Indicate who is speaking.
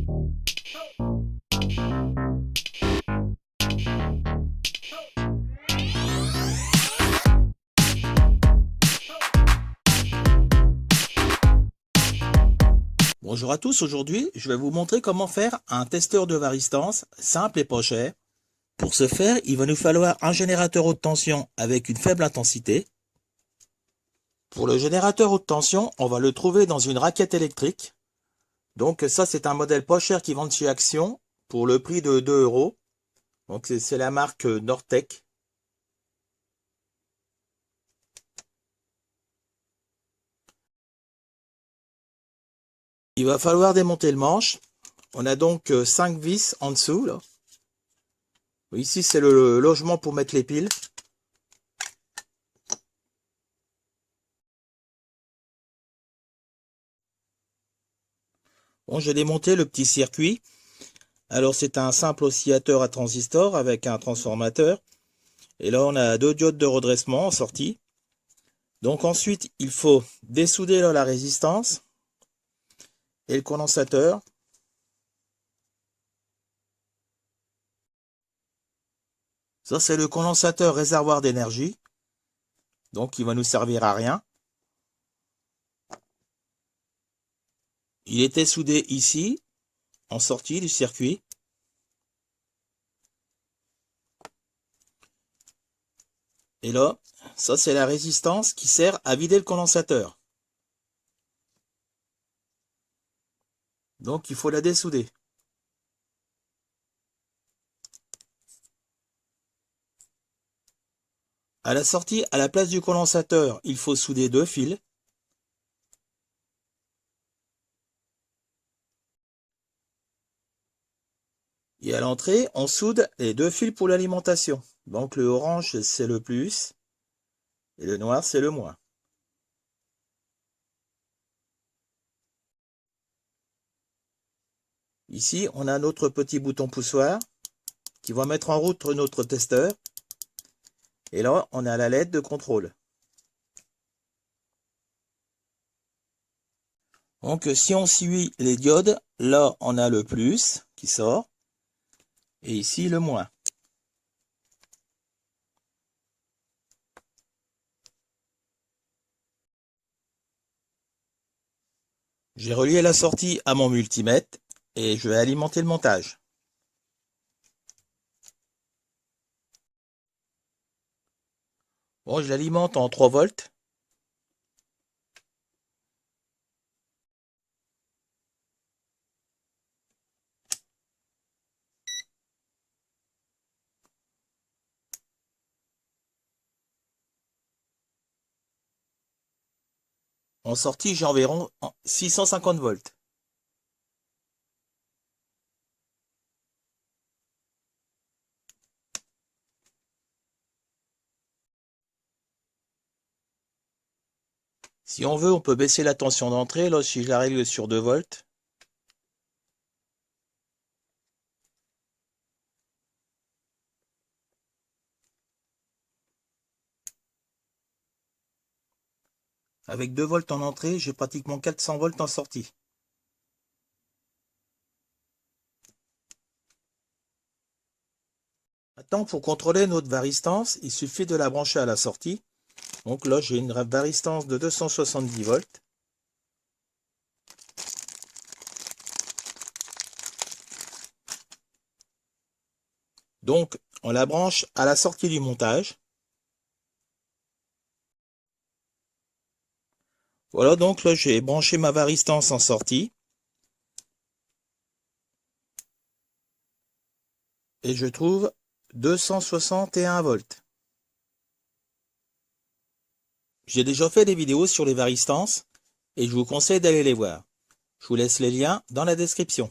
Speaker 1: Bonjour à tous, aujourd'hui je vais vous montrer comment faire un testeur de varistance simple et pas cher. Pour ce faire, il va nous falloir un générateur haute tension avec une faible intensité. Pour le générateur haute tension, on va le trouver dans une raquette électrique. Donc ça c'est un modèle pas cher qui vend chez Action pour le prix de 2 euros. Donc c'est la marque Nortec. Il va falloir démonter le manche. On a donc 5 vis en dessous là. Ici c'est le logement pour mettre les piles. Bon, j'ai démonté le petit circuit. Alors c'est un simple oscillateur à transistor avec un transformateur. Et là on a 2 diodes de redressement en sortie. Donc ensuite il faut dessouder là, la résistance et le condensateur. Ça c'est le condensateur réservoir d'énergie. Donc il va nous servir à rien. Il était soudé ici, en sortie du circuit. Et là, ça c'est la résistance qui sert à vider le condensateur. Donc il faut la dessouder. À la sortie, à la place du condensateur, il faut souder 2 fils. Et à l'entrée, on soude les 2 fils pour l'alimentation. Donc le orange, c'est le plus, et le noir, c'est le moins. Ici, on a notre petit bouton poussoir qui va mettre en route notre testeur. Et là, on a la LED de contrôle. Donc si on suit les diodes, là, on a le plus qui sort. Et ici, le moins. J'ai relié la sortie à mon multimètre et je vais alimenter le montage. Bon, je l'alimente en 3 volts. En sortie, j'ai environ 650 volts. Si on veut, on peut baisser la tension d'entrée. Là, si je la règle sur 2 volts. Avec 2 volts en entrée, j'ai pratiquement 400 volts en sortie. Maintenant, pour contrôler notre varistance, il suffit de la brancher à la sortie. Donc là, j'ai une varistance de 270 volts. Donc, on la branche à la sortie du montage. Voilà, donc là, j'ai branché ma varistance en sortie. Et je trouve 261 volts. J'ai déjà fait des vidéos sur les varistances et je vous conseille d'aller les voir. Je vous laisse les liens dans la description.